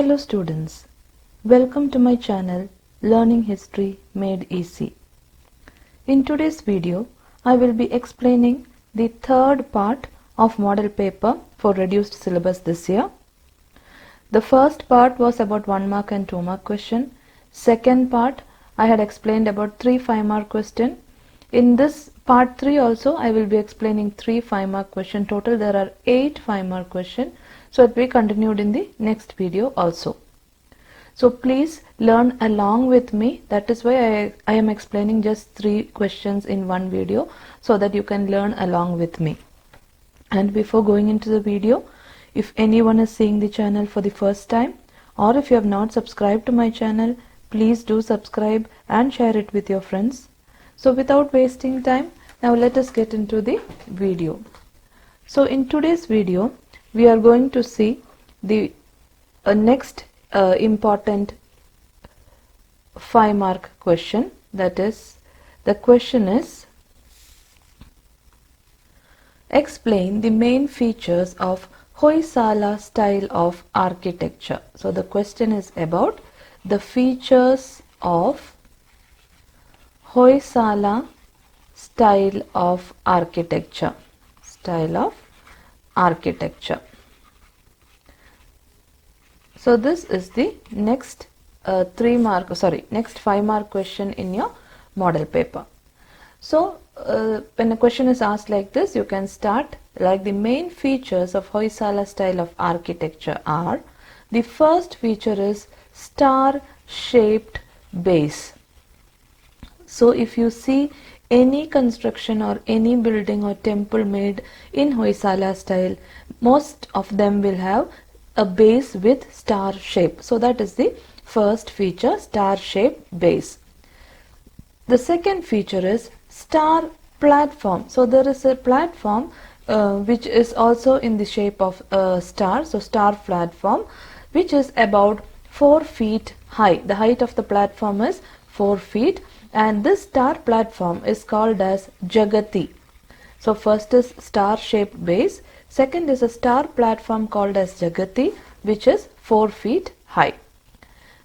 Hello students, welcome to my channel Learning History Made Easy. In today's video, I will be explaining the third part of model paper for reduced syllabus this year. The first part was about 1 mark and 2 mark question. Second part, I had explained about 3 5-mark question. In this part 3 also, I will be explaining 3 5-mark question. Total there are 8 5-mark question. So it will be continued in the next video also. So please learn along with me. That is why I am explaining just 3 questions in one video so that you can learn along with me. And before going into the video, if anyone is seeing the channel for the first time or if you have not subscribed to my channel, please do subscribe and share it with your friends. So without wasting time, now let us get into the video. So in today's video, we are going to see the next important 5-mark question. That is, the question is, explain the main features of Hoysala style of architecture. So the question is about the features of Hoysala style of architecture. So this is the next 5-mark question in your model paper. So when a question is asked like this, you can start like the main features of Hoysala style of architecture are, the first feature is star shaped base. So if you see any construction or any building or temple made in Hoysala style, most of them will have a base with star shape. So that is the first feature, star shaped base. The second feature is star platform. So there is a platform which is also in the shape of a star. So star platform, which is about 4 feet high. The height of the platform is 4 feet. And this star platform is called as Jagati. So first is star shaped base. Second is a star platform called as Jagati, which is 4 feet high.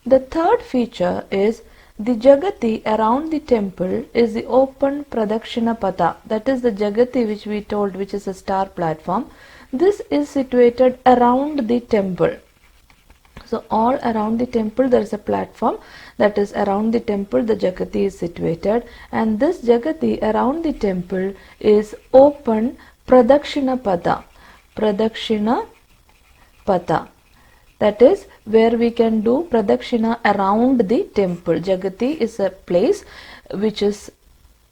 The third feature is the Jagati around the temple is the open Pradakshina Patha. That is the Jagati which we told, which is a star platform. This is situated around the temple. So all around the temple there is a platform, that is around the temple the Jagati is situated, and this Jagati around the temple is open Pradakshina Patha. That is where we can do Pradakshina around the temple. Jagati is a place which is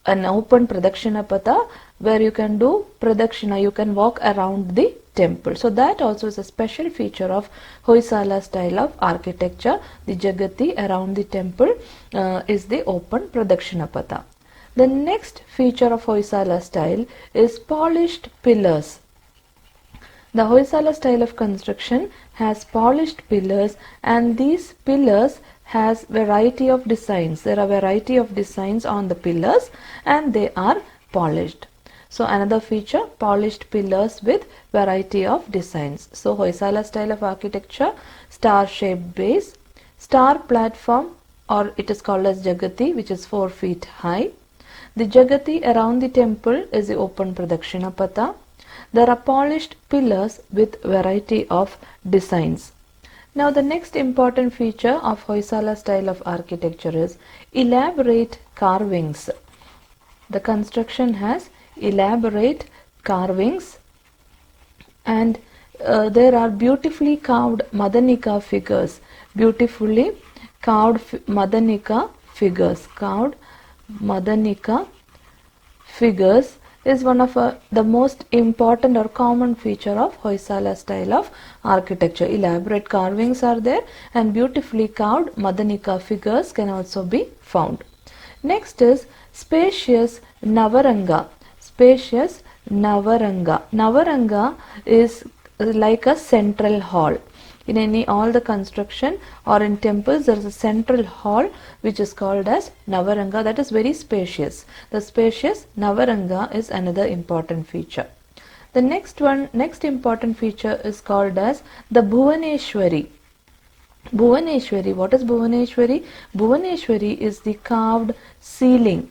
an open Pradakshina Patha where you can do Pradakshina, you can walk around the temple. So that also is a special feature of Hoysala style of architecture. The Jagati around the temple is the open Pradakshina Patha. The next feature of Hoysala style is polished pillars. The Hoysala style of construction has polished pillars, and these pillars has variety of designs. There are variety of designs on the pillars and they are polished. So another feature, polished pillars with variety of designs. So Hoysala style of architecture, star shaped base, star platform, or it is called as Jagati, which is 4 feet high. The Jagati around the temple is the open Pradakshina Patha. There are polished pillars with variety of designs. Now the next important feature of Hoysala style of architecture is elaborate carvings. The construction has elaborate carvings, and there are beautifully carved Madanika figures. Beautifully carved Madanika figures is one of the most important or common feature of Hoysala style of architecture. Elaborate carvings are there and beautifully carved Madanika figures can also be found. Next is spacious Navaranga. Navaranga is like a central hall. In all the construction or in temples, there is a central hall which is called as Navaranga, that is very spacious. The spacious Navaranga is another important feature. The next important feature is called as the Bhuvaneshwari. Bhuvaneshwari. What is Bhuvaneshwari? Bhuvaneshwari is the carved ceiling.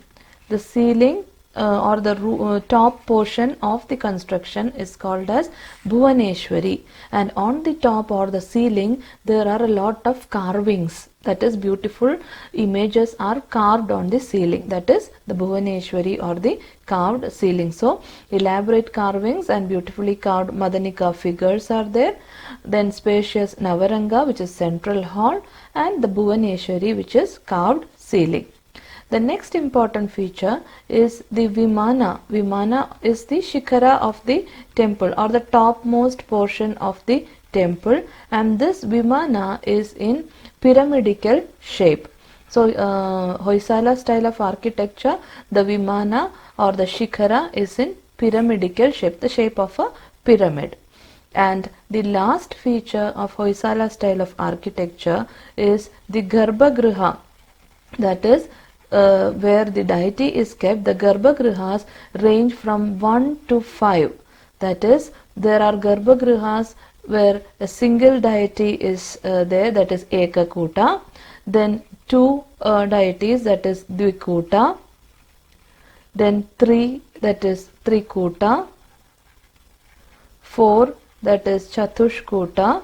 The ceiling or the top portion of the construction is called as Bhuvaneshwari, and on the top or the ceiling there are a lot of carvings, that is beautiful images are carved on the ceiling, that is the Bhuvaneshwari or the carved ceiling. So elaborate carvings and beautifully carved Madanika figures are there. Then spacious Navaranga, which is central hall, and the Bhuvaneshwari, which is carved ceiling. The next important feature is the Vimana. Vimana is the Shikhara of the temple or the topmost portion of the temple, and this Vimana is in pyramidical shape. So Hoysala style of architecture, the Vimana or the Shikhara is in pyramidical shape, the shape of a pyramid. And the last feature of Hoysala style of architecture is the Garbhagriha, that is where the deity is kept. The Garbhagrihas range from 1 to 5. That is, there are Garbhagrihas where a single deity is there, that is Ekakuta. Then 2 deities, that is Dvikuta. Then 3, that is Trikuta. 4, that is Chatushkuta.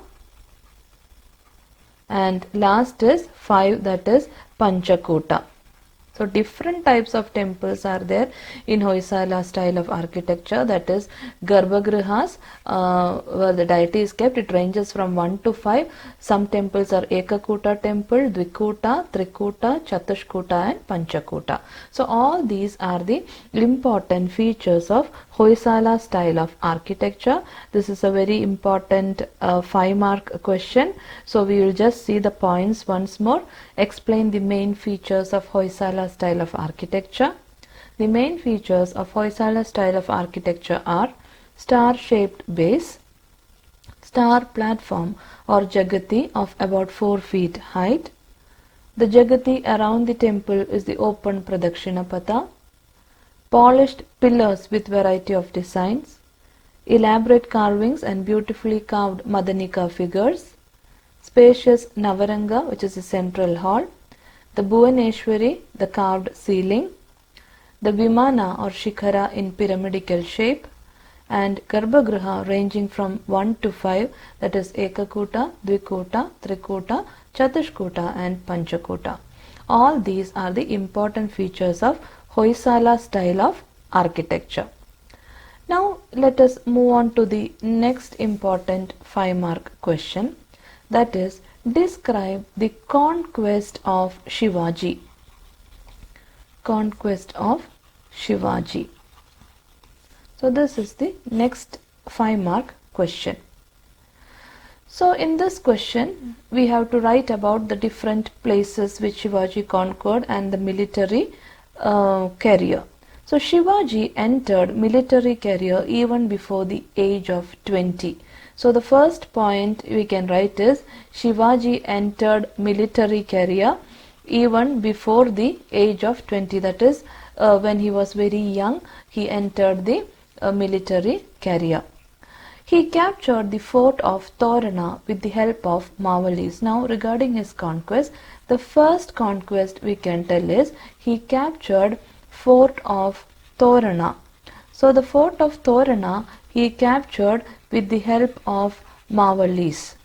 And last is 5, that is Panchakuta. So different types of temples are there in Hoysala style of architecture, that is Garbhagrihas where the deity is kept. It ranges from 1 to 5. Some temples are Ekakuta temple, Dvikuta, Trikuta, Chatushkuta and Panchakuta. So all these are the important features of Hoysala style of architecture. This is a very important 5-mark question. So we will just see the points once more. Explain the main features of Hoysala style of architecture. The main features of Hoysala style of architecture are star-shaped base, star platform or Jagati of about 4 feet height. The Jagati around the temple is the open Pradakshina polished pillars with variety of designs, elaborate carvings and beautifully carved Madanika figures, spacious Navaranga, which is the central hall, the Bhuvaneshwari, the carved ceiling, the Vimana or Shikhara in pyramidical shape, and Garbhagriha ranging from 1 to 5, that is Ekakuta, Dvikuta, Trikuta, Chatushkuta and Panchakuta. All these are the important features of Hoysala style of architecture. Now let us move on to the next important 5-mark question, that is describe the conquest of Shivaji. Conquest of Shivaji. So this is the next 5-mark question. So in this question we have to write about the different places which Shivaji conquered and the military career. So Shivaji entered military career even before the age of 20. So the first point we can write is Shivaji entered military career even before the age of 20. That is when he was very young, he entered the military career. He captured the fort of Torana with the help of Mavalis. Now regarding his conquest, the first conquest we can tell is he captured fort of Torana. So the fort of Torana he captured with the help of Mavalis.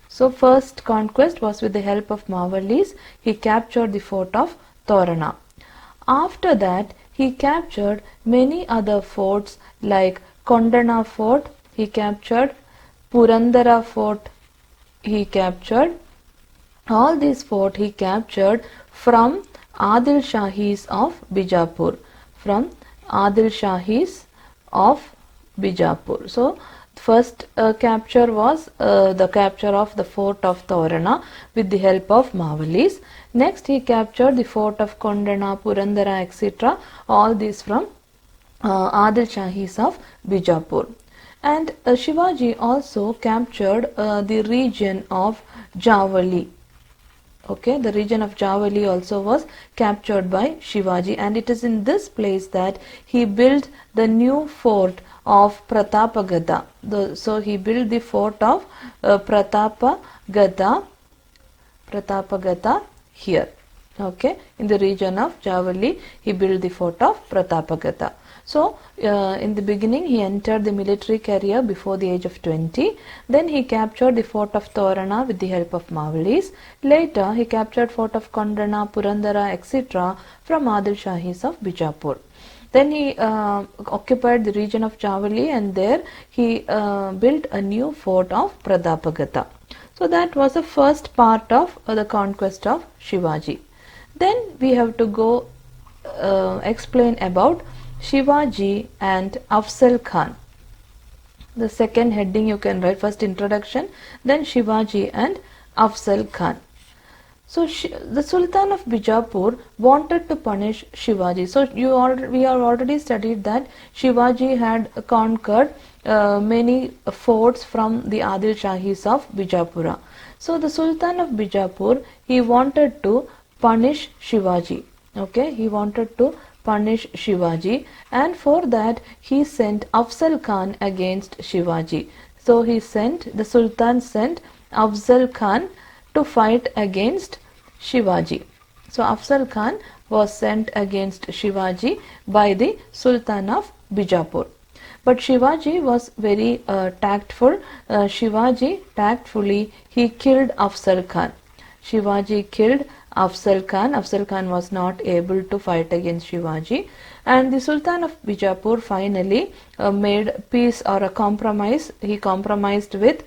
So first conquest was with the help of Mavalis. He captured the fort of Torana. After that he captured many other forts like Kondana fort, he captured Purandara fort, he captured. All these forts he captured from Adil Shahis of Bijapur. From Adil Shahis of Bijapur. So first capture was the capture of the fort of Torana with the help of Mavalis. Next he captured the fort of Kondana, Purandara, etc. All these from Adil Shahis of Bijapur. And Shivaji also captured the region of Javali. Okay, the region of Javali also was captured by Shivaji, and it is in this place that he built the new fort of Pratapagada. So he built the fort of Pratapagada Pratapagata here. Okay, in the region of Javali, he built the fort of Pratapagata. So, in the beginning, he entered the military career before the age of 20. Then he captured the fort of Torana with the help of Mavalis. Later, he captured fort of Kondana, Purandara, etc. from Adil Shahis of Bijapur. Then he occupied the region of Javali, and there he built a new fort of Pratapagata. So that was the first part of the conquest of Shivaji. Then we have to go explain about Shivaji and Afzal Khan. The second heading you can write, first introduction, then Shivaji and Afzal Khan. So the Sultan of Bijapur wanted to punish Shivaji. So we have already studied that Shivaji had conquered many forts from the Adil Shahis of Bijapura. So the Sultan of Bijapur, he wanted to punish Shivaji. Okay, he wanted to punish Shivaji, and for that he sent Afzal Khan against Shivaji. So the Sultan sent Afzal Khan to fight against Shivaji. So Afzal Khan was sent against Shivaji by the Sultan of Bijapur. But Shivaji was very tactful. Shivaji tactfully he killed Afzal Khan. Shivaji killed Afzal Khan. Afzal Khan was not able to fight against Shivaji, and the Sultan of Bijapur finally made peace or a compromise. He compromised with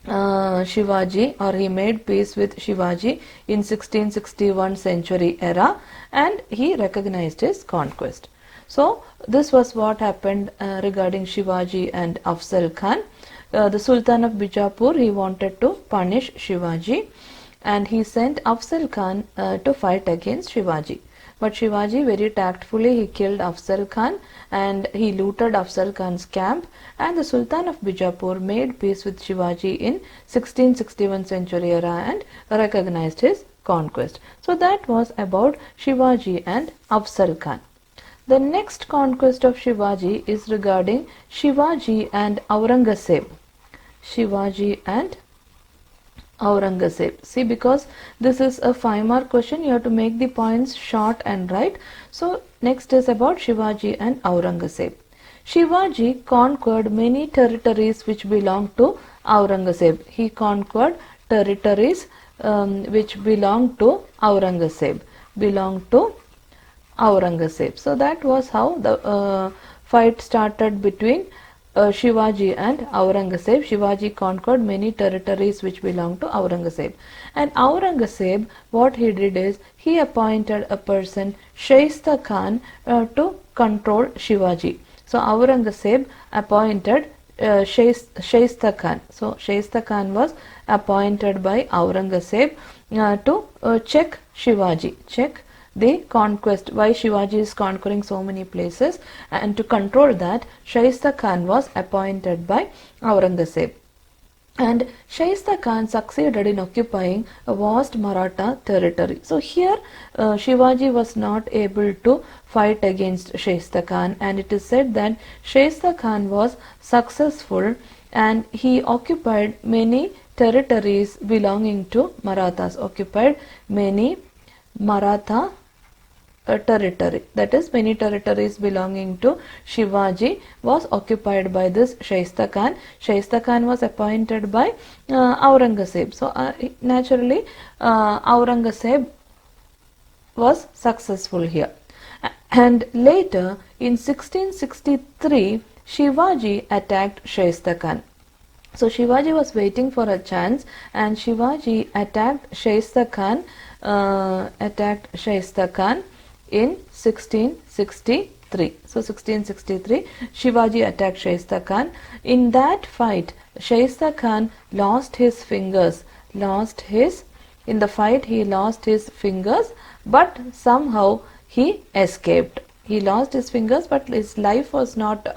Shivaji, or he made peace with Shivaji in 1661 century era, and he recognized his conquest. So this was what happened regarding Shivaji and Afzal Khan. The Sultan of Bijapur, he wanted to punish Shivaji, and he sent Afzal Khan to fight against Shivaji. But Shivaji very tactfully he killed Afzal Khan, and he looted Afzal Khan's camp, and the Sultan of Bijapur made peace with Shivaji in 1661 century era and recognized his conquest. So that was about Shivaji and Afzal Khan. The next conquest of Shivaji is regarding Shivaji and Aurangazeb. Shivaji and Aurangazeb. See, because this is a 5-mark question, you have to make the points short and right. So next is about Shivaji and Aurangazeb. Shivaji conquered many territories which belonged to Aurangazeb. He conquered territories which belonged to Aurangazeb. So that was how the fight started between Shivaji and Aurangazeb. Shivaji conquered many territories which belonged to Aurangazeb. And Aurangazeb, what he did is, he appointed a person, Shaista Khan, to control Shivaji. So Aurangazeb appointed Shaista Khan. So Shaista Khan was appointed by Aurangazeb to check Shivaji, check the conquest, why Shivaji is conquering so many places, and to control that, Shaista Khan was appointed by Aurangazeb. And Shaista Khan succeeded in occupying a vast Maratha territory. So here Shivaji was not able to fight against Shaista Khan, and it is said that Shaista Khan was successful and he occupied many territories belonging to Marathas, occupied many Maratha territory, that is many territories belonging to Shivaji was occupied by this Shaista Khan. Shaista Khan was appointed by Aurangazeb. So naturally Aurangazeb was successful here. And later in 1663 Shivaji attacked Shaista Khan. So Shivaji was waiting for a chance, and Shivaji attacked Shaista Khan in 1663. So 1663 Shivaji attacked Shaista Khan. In that fight Shaista Khan lost his fingers. In the fight he lost his fingers, but somehow he escaped. He lost his fingers, but his life was not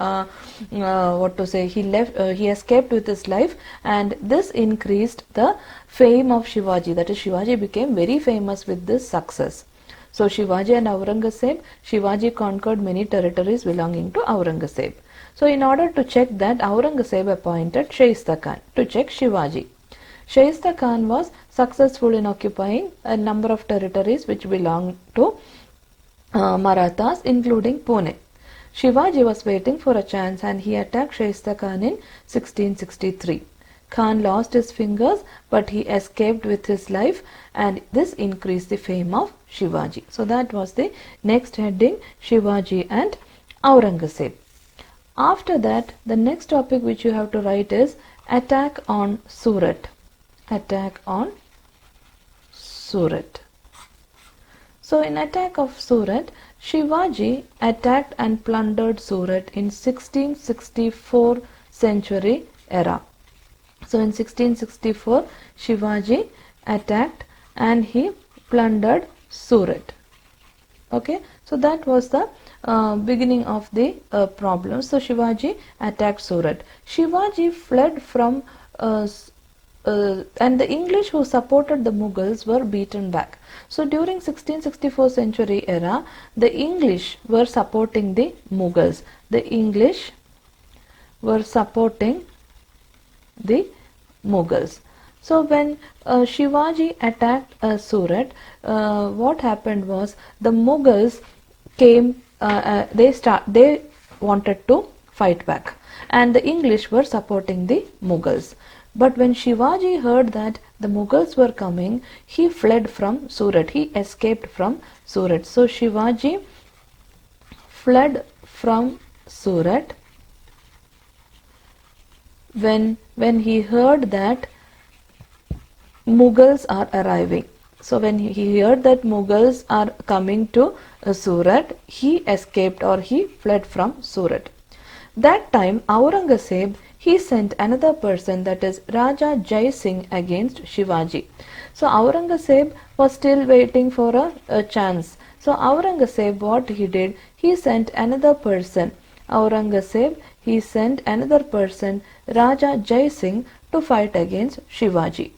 he escaped with his life, and this increased the fame of Shivaji. That is, Shivaji became very famous with this success. So Shivaji and Aurangazeb, Shivaji conquered many territories belonging to Aurangazeb. So in order to check that, Aurangazeb appointed Shaista Khan to check Shivaji. Shaista Khan was successful in occupying a number of territories which belonged to Marathas, including Pune. Shivaji was waiting for a chance and he attacked Shaista Khan in 1663. Khan lost his fingers but he escaped with his life, and this increased the fame of Shivaji. So that was the next heading, Shivaji and Aurangazeb. After that, the next topic which you have to write is attack on Surat. Attack on Surat. So in attack of Surat, Shivaji attacked and plundered Surat in 1664 century era. So in 1664, Shivaji attacked and he plundered Surat. Okay, so that was the beginning of the problem. So Shivaji attacked Surat. Shivaji fled from and the English who supported the Mughals were beaten back. So during 1664 century era, the English were supporting the Mughals. The English were supporting the Mughals. So when Shivaji attacked Surat, what happened was the Mughals came. They wanted to fight back, and the English were supporting the Mughals. But when Shivaji heard that the Mughals were coming, he fled from Surat. He escaped from Surat. So Shivaji fled from Surat when he heard that Mughals are arriving. So when he heard that Mughals are coming to Surat, he escaped or he fled from Surat. That time Aurangazeb, he sent another person, that is Raja Jai Singh, against Shivaji. So Aurangazeb was still waiting for a chance. So Aurangazeb, what he did, he sent another person. Aurangazeb, he sent another person, Raja Jai Singh, to fight against Shivaji.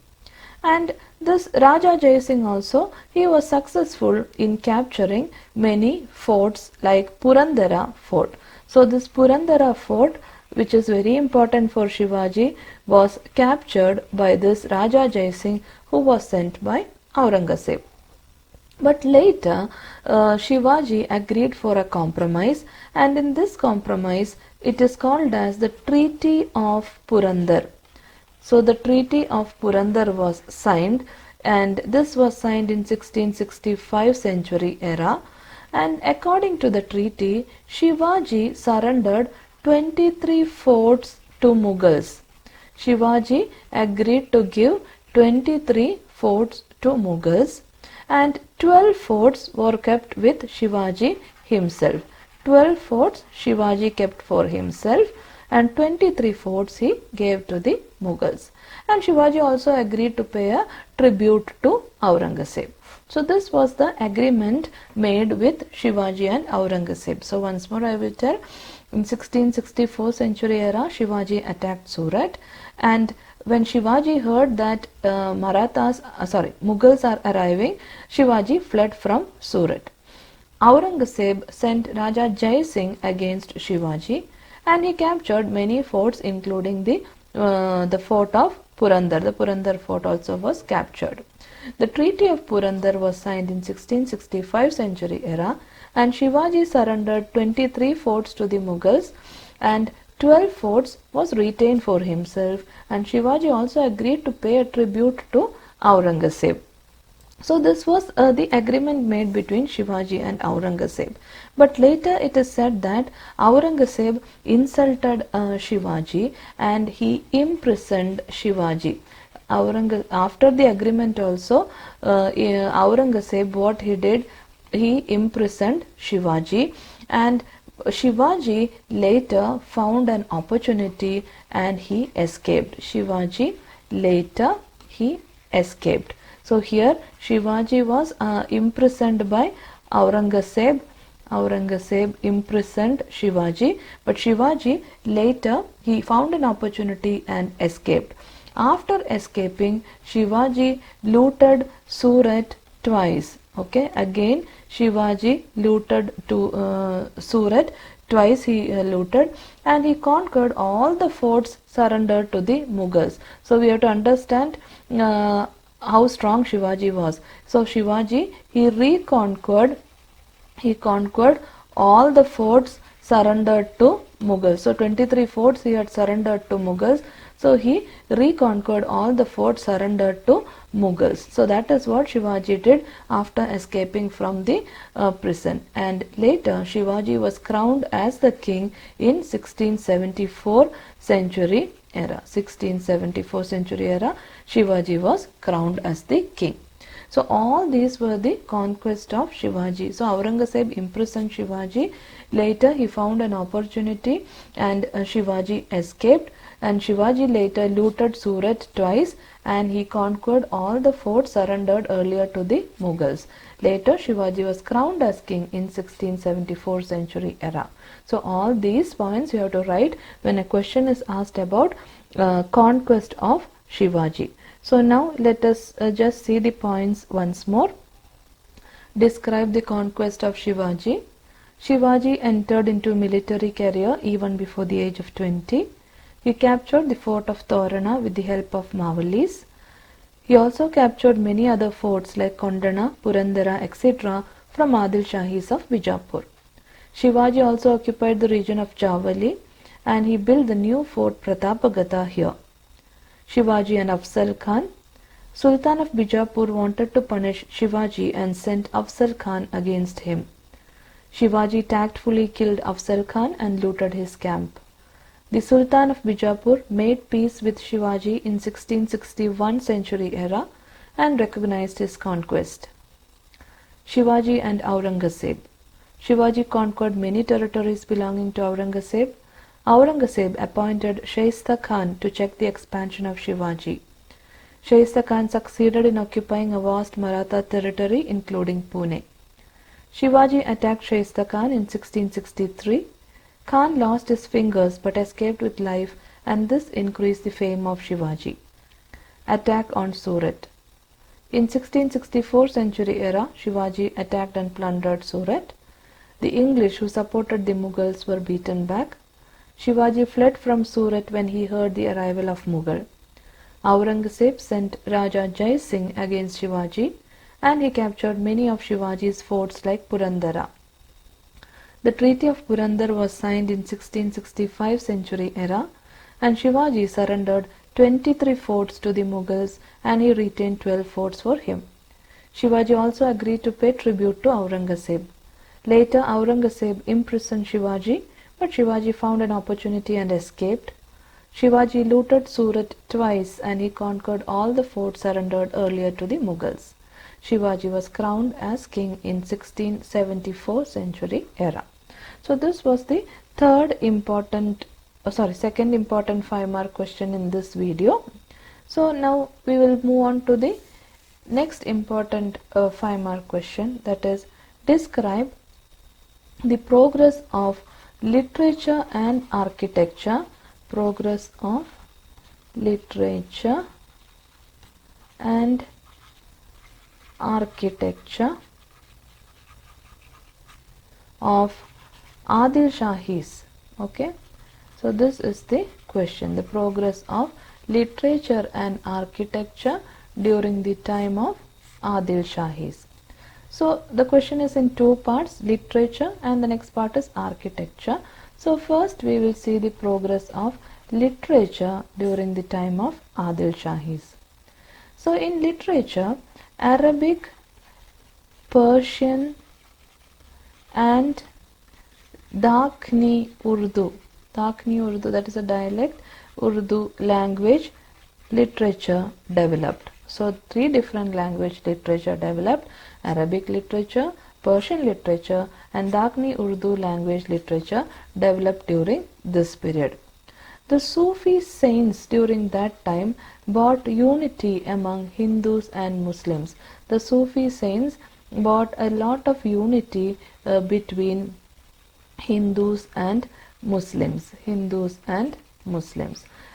And this Raja Jai Singh also, he was successful in capturing many forts like Purandara fort. So this Purandara fort, which is very important for Shivaji, was captured by this Raja Jai Singh, who was sent by Aurangazeb. But later Shivaji agreed for a compromise, and in this compromise it is called as the Treaty of Purandar. So the Treaty of Purandar was signed, and this was signed in 1665 century era. And according to the treaty, Shivaji surrendered 23 forts to Mughals. Shivaji agreed to give 23 forts to Mughals, and 12 forts were kept with Shivaji himself. 12 forts Shivaji kept for himself, and 23 forts he gave to the Mughals. And Shivaji also agreed to pay a tribute to Aurangazeb. So this was the agreement made with Shivaji and Aurangazeb. So once more I will tell. In 1664 century era, Shivaji attacked Surat, and when Shivaji heard that Mughals are arriving, Shivaji fled from Surat. Aurangazeb sent Raja Jai Singh against Shivaji, and he captured many forts, including the fort of Purandar. The Purandar fort also was captured. The Treaty of Purandar was signed in 1665 century era, and Shivaji surrendered 23 forts to the Mughals, and 12 forts was retained for himself, and Shivaji also agreed to pay a tribute to Aurangazeb. So this was the agreement made between Shivaji and Aurangazeb. But later it is said that Aurangazeb insulted Shivaji and he imprisoned Shivaji. After the agreement also, Aurangazeb, what he did, he imprisoned Shivaji, and Shivaji later found an opportunity and he escaped. Shivaji later he escaped. So here Shivaji was imprisoned by Aurangazeb. Aurangazeb imprisoned Shivaji, but Shivaji later he found an opportunity and escaped. After escaping, Shivaji looted Surat twice. Okay, again Shivaji looted to Surat twice. He looted, and he conquered all the forts surrendered to the Mughals. So we have to understand how strong Shivaji was. So Shivaji, he conquered all the forts surrendered to Mughals. So 23 forts he had surrendered to Mughals. So he reconquered all the forts surrendered to Mughals. So that is what Shivaji did after escaping from the prison. And later Shivaji was crowned as the king in 1674 century era. 1674 century era, Shivaji was crowned as the king. So all these were the conquest of Shivaji. So Aurangzeb imprisoned Shivaji. Later he found an opportunity and Shivaji escaped, and Shivaji later looted Surat twice and he conquered all the forts surrendered earlier to the Mughals. Later Shivaji was crowned as king in 1674 century era. So all these points you have to write when a question is asked about conquest of Shivaji. So now let us just see the points once more. Describe the conquest of Shivaji. Shivaji entered into military career even before the age of 20. He captured the fort of Torana with the help of Mavalis. He also captured many other forts like Kondana, Purandara, etc. from Adil Shahis of Bijapur. Shivaji also occupied the region of Javali and he built the new fort Pratapagata here. Shivaji and Afzal Khan. Sultan of Bijapur wanted to punish Shivaji and sent Afzal Khan against him. Shivaji tactfully killed Afzal Khan and looted his camp. The Sultan of Bijapur made peace with Shivaji in 1661 century era and recognized his conquest. Shivaji and Aurangazeb. Shivaji conquered many territories belonging to Aurangazeb. Aurangzeb appointed Shaista Khan to check the expansion of Shivaji. Shaista Khan succeeded in occupying a vast Maratha territory including Pune. Shivaji attacked Shaista Khan in 1663. Khan lost his fingers but escaped with life, and this increased the fame of Shivaji. Attack on Surat. In 1664 century era, Shivaji attacked and plundered Surat. The English who supported the Mughals were beaten back. Shivaji fled from Surat when he heard the arrival of Mughal. Aurangzeb sent Raja Jai Singh against Shivaji and he captured many of Shivaji's forts like Purandara. The Treaty of Purandar was signed in 1665 century era and Shivaji surrendered 23 forts to the Mughals and he retained 12 forts for him. Shivaji also agreed to pay tribute to Aurangzeb. Later Aurangzeb imprisoned Shivaji, but Shivaji found an opportunity and escaped. Shivaji looted Surat twice and he conquered all the forts surrendered earlier to the Mughals. Shivaji was crowned as king in 1674 century era. So this was the second important 5-mark question in this video. So now we will move on to the next important 5-mark question, that is, describe the progress of literature and architecture. Progress of literature and architecture of Adil Shahis. Okay, so this is the question, the progress of literature and architecture during the time of Adil Shahis. So the question is in two parts, literature and the next part is architecture. So first we will see the progress of literature during the time of Adil Shahis. So in literature, Arabic, Persian and Dakni Urdu, that is a dialect, Urdu language literature developed. So three different language literature developed: Arabic literature, Persian literature and Dakni Urdu language literature developed during this period. The Sufi saints during that time brought unity among Hindus and Muslims. The Sufi saints brought a lot of unity between Hindus and Muslims.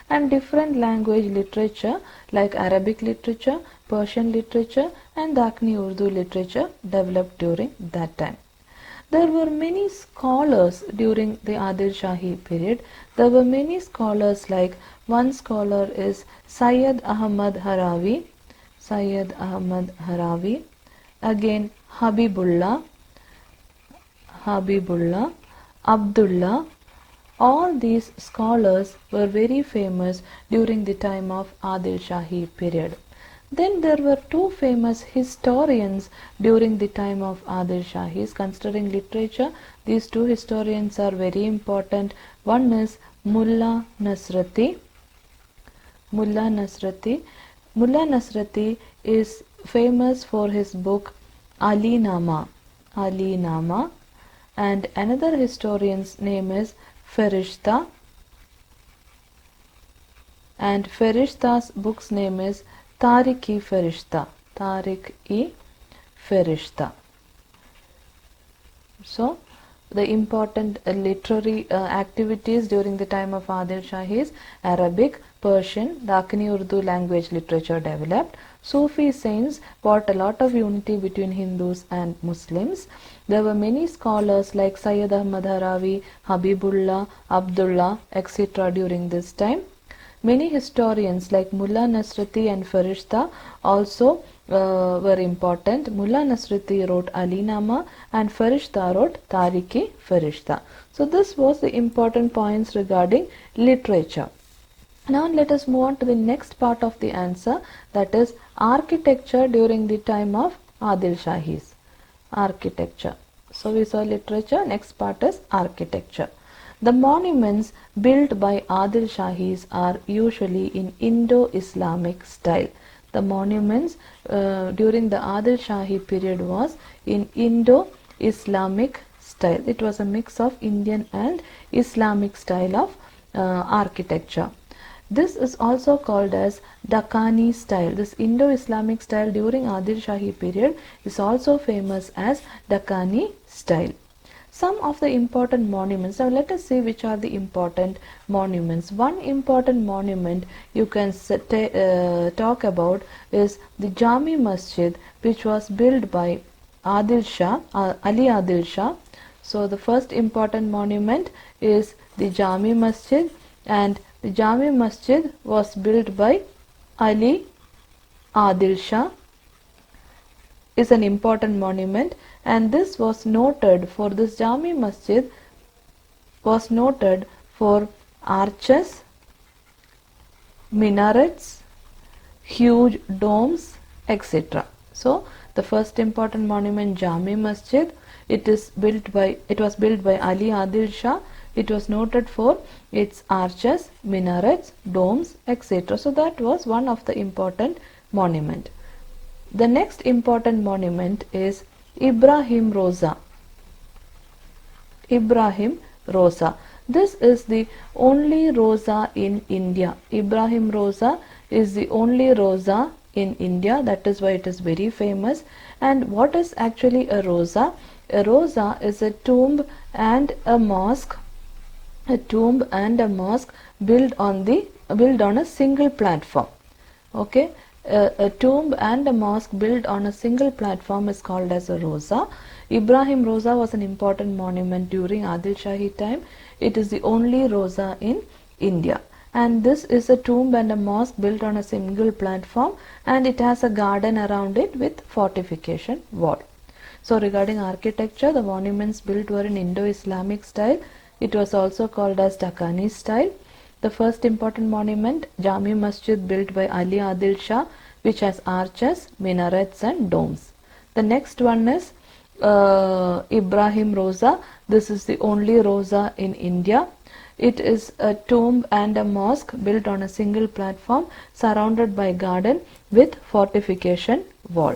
And different language literature like Arabic literature, Persian literature and Dakni Urdu literature developed during that time. There were many scholars during the Adil Shahi period. There were many scholars, like one scholar is Syed Ahmad Harawi. Syed Ahmad Harawi, again Habibullah, Abdullah. All these scholars were very famous during the time of Adil Shahi period. Then there were two famous historians during the time of Adil Shahis. Considering literature, these two historians are very important. One is Mullah Nasrati. Mullah Nasrati is famous for his book Ali Nama. And another historian's name is Ferishta, and Ferishta's book's name is Tariq-i-Ferishta. So the important literary activities during the time of Adil Shahi is Arabic, Persian, Dakini Urdu language literature developed. Sufi saints brought a lot of unity between Hindus and Muslims. There were many scholars like Syed Ahmad Harawi, Habibullah, Abdullah, etc. during this time. Many historians like Mullah Nasrati and Ferishta also were important. Mullah Nasrati wrote Ali Nama and Ferishta wrote Tariq-i-Ferishta. So this was the important points regarding literature. Now let us move on to the next part of the answer, that is architecture during the time of Adil Shahis. Architecture. So we saw literature, next part is architecture. The monuments built by Adil Shahis are usually in Indo-Islamic style. The monuments during the Adil Shahi period was in Indo-Islamic style. It was a mix of Indian and Islamic style of architecture. This is also called as Dakkani style. This Indo-Islamic style during Adil Shahi period is also famous as Dakkani style. Some of the important monuments. Now let us see which are the important monuments. One important monument you can talk about is the Jami Masjid, which was built by Ali Adil Shah. So the first important monument is the Jami Masjid, and the Jami Masjid was built by Ali Adil Shah, is an important monument, and this was noted for this Jami Masjid was noted for arches, minarets, huge domes, etc. So the first important monument, Jami Masjid, it was built by Ali Adil Shah. It was noted for its arches, minarets, domes, etc. So that was one of the important monument. The next important monument is Ibrahim Roza. This is the only Roza in India. Ibrahim Roza is the only Roza in India. That is why it is very famous. And what is actually a Roza? A Roza is a tomb and a mosque. A tomb and a mosque built on a single platform. Okay. A tomb and a mosque built on a single platform is called as a Roza. Ibrahim Roza was an important monument during Adil Shahi time. It is the only Roza in India. And this is a tomb and a mosque built on a single platform, and it has a garden around it with fortification wall. So regarding architecture, the monuments built were in Indo-Islamic style. It was also called as Dakkani style. The first important monument, Jami Masjid, built by Ali Adil Shah, which has arches, minarets and domes. The next one is Ibrahim Roza. This is the only Roza in India. It is a tomb and a mosque built on a single platform surrounded by garden with fortification wall.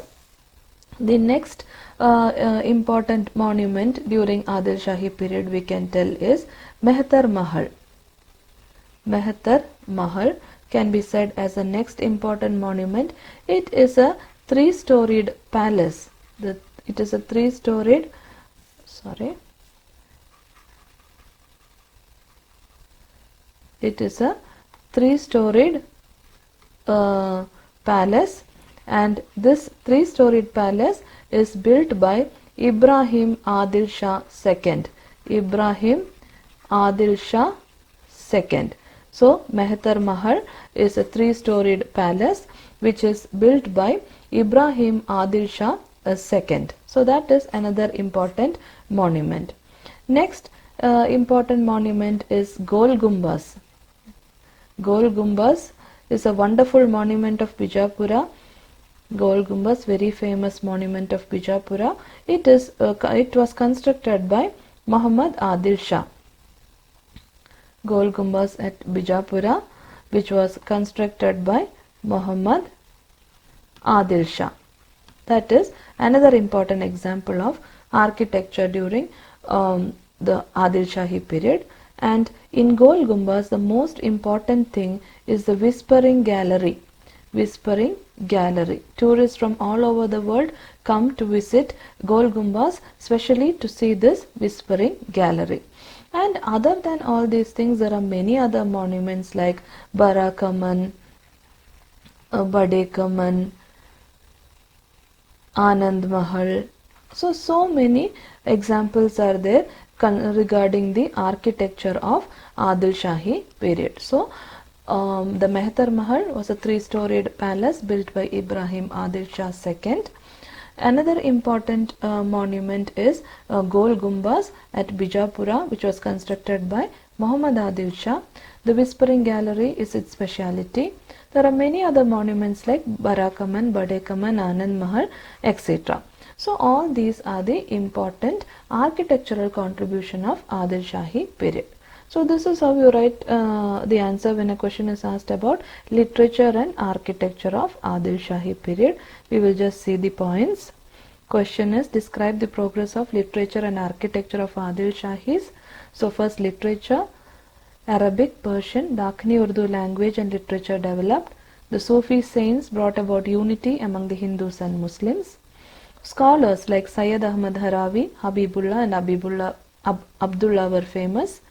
The next important monument during Adil Shahi period we can tell is Mehtar Mahal. Mehtar Mahal can be said as the next important monument. It is a three-storied palace. It is a three-storied palace, and this three-storied palace is built by Ibrahim Adil Shah II. Ibrahim Adil Shah II. So Mehtar Mahal is a 3-storied palace which is built by Ibrahim Adil Shah II. So that is another important monument. Next important monument is Gol Gumbaz. Gol Gumbaz is a wonderful monument of Bijapura. Gol Gumbaz, very famous monument of Bijapura. It was constructed by Muhammad Adil Shah. Gol Gumbaz at Bijapura, which was constructed by Muhammad Adil Shah. That is another important example of architecture during the Adil Shahi period. And in Gol Gumbaz, the most important thing is the Whispering Gallery. Whispering Gallery. Tourists from all over the world come to visit Gol Gumbaz, especially to see this Whispering Gallery. And other than all these things, there are many other monuments like Barakaman, Badekaman, Anand Mahal. So many examples are there regarding the architecture of Adil Shahi period. So the Mehtar Mahal was a 3-storied palace built by Ibrahim Adil Shah II. Another important monument is Gol Gumbaz at Bijapura, which was constructed by Muhammad Adil Shah. The Whispering Gallery is its speciality. There are many other monuments like Barakaman, Badekaman, Anand Mahal, etc. So all these are the important architectural contribution of Adil Shahi period. So this is how you write the answer when a question is asked about literature and architecture of Adil Shahi period. We will just see the points. Question is, describe the progress of literature and architecture of Adil Shahis. So first, literature, Arabic, Persian, Dakhni Urdu language and literature developed. The Sufi saints brought about unity among the Hindus and Muslims. Scholars like Syed Ahmad Harawi, Habibullah and Abdullah were famous.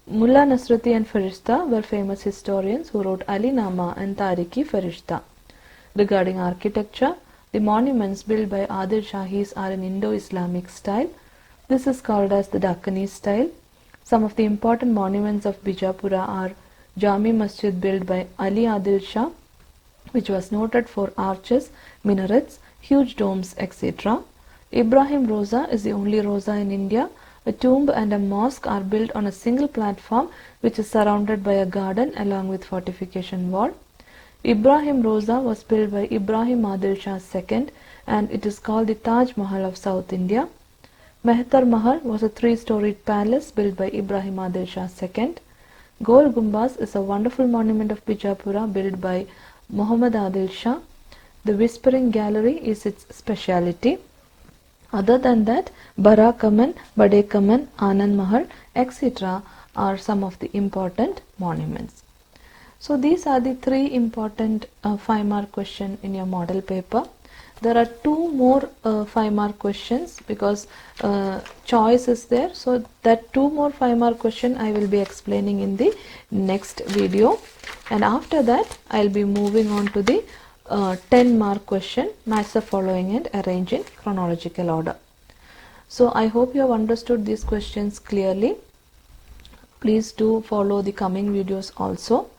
Mullah Nasruddin and Farishta were famous historians who wrote Ali Nama and Tarikhi Farishta. Regarding architecture, the monuments built by Adil Shahis are in Indo-Islamic style. This is called as the Dakhani style. Some of the important monuments of Bijapura are Jami Masjid built by Ali Adil Shah, which was noted for arches, minarets, huge domes, etc. Ibrahim Roza is the only Roza in India. A tomb and a mosque are built on a single platform which is surrounded by a garden along with fortification wall. Ibrahim Roza was built by Ibrahim Adil Shah II and it is called the Taj Mahal of South India. Mehtar Mahal was a 3-storied palace built by Ibrahim Adil Shah II. Gol Gumbaz is a wonderful monument of Bijapura built by Muhammad Adil Shah. The Whispering Gallery is its speciality. Other than that, Barakaman, Badekaman, Anand Mahal, etc. are some of the important monuments. So these are the 3 important 5-mark questions in your model paper. There are 2 more 5-mark questions because choice is there. So that 2 more 5-mark question I will be explaining in the next video. And after that, I will be moving on to the 10-mark question, match the following and arrange in chronological order. So I hope you have understood these questions clearly. Please do follow the coming videos also.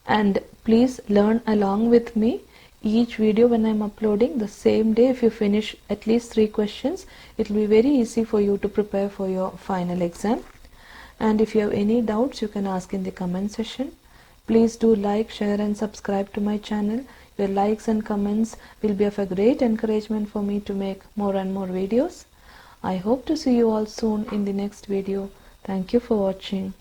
And please learn along with me. Each video when I am uploading the same day, if you finish at least 3 questions, it will be very easy for you to prepare for your final exam. And if you have any doubts, you can ask in the comment section. Please do like, share and subscribe to my channel. Your likes and comments will be of a great encouragement for me to make more and more videos. I hope to see you all soon in the next video. Thank you for watching.